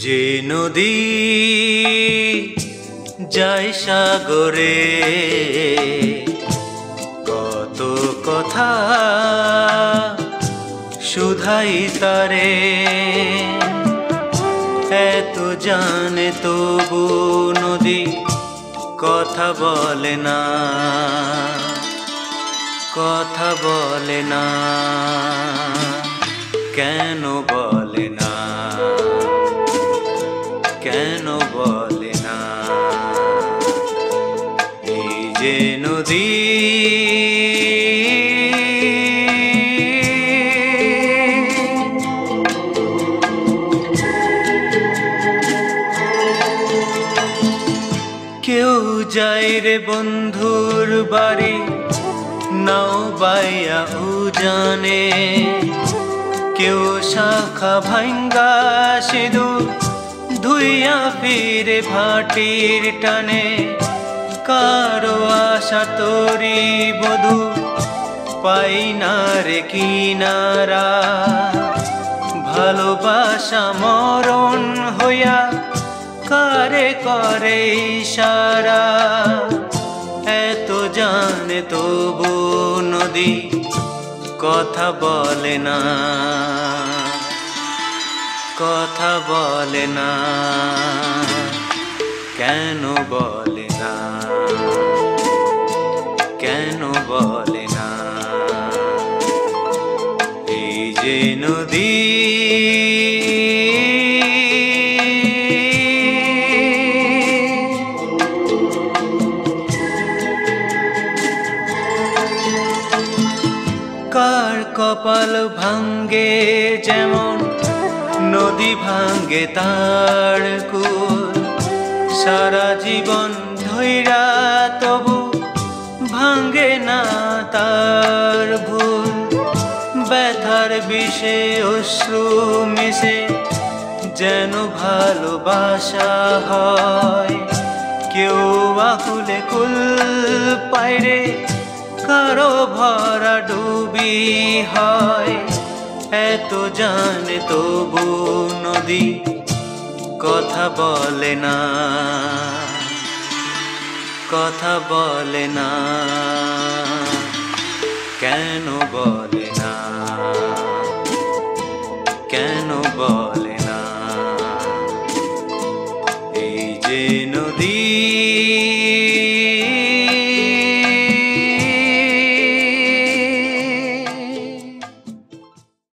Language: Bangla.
যে নদী যায় সাগরে, কত কথা শুধাই তারে। এত জানে তবু নদী কথা বলে না, কথা বলে না। কেন বলে না, কেন বলে না? এই যে নদী কেউ যায় রে বন্ধুর বাড়ি, নাও বাইয়া উজানে। কেউ শাখা ভাঙ্গা সিঁদুর ধুইয়া ফিরে ভাটির টানে। কারো আশা তরি বধূ পাই না রে কিনারা। ভালোবাসা মরণ হইয়া কারে করে ইশারা। এত জানে তবু নদী কথা বলে না, কথা বলে না। কেন বলে না, কেন বলে না? এই যে নদী কার কপাল ভাঙ্গে যেমন নদী ভাঙ্গে তার কুল। সারা জীবন ধইরা তবু ভাঙ্গে না তার ভুল। ব্যথার বিষে অশ্রু মিশে যেন ভালোবাসা হয়। কেউ আকুলে কুল পায়রে, কারো ভরা ডুবি হয়। এত জানে তবু নদী কথা বলে না, কথা বলে না। কেন বলে না, কেন বলে না? এই যে নদী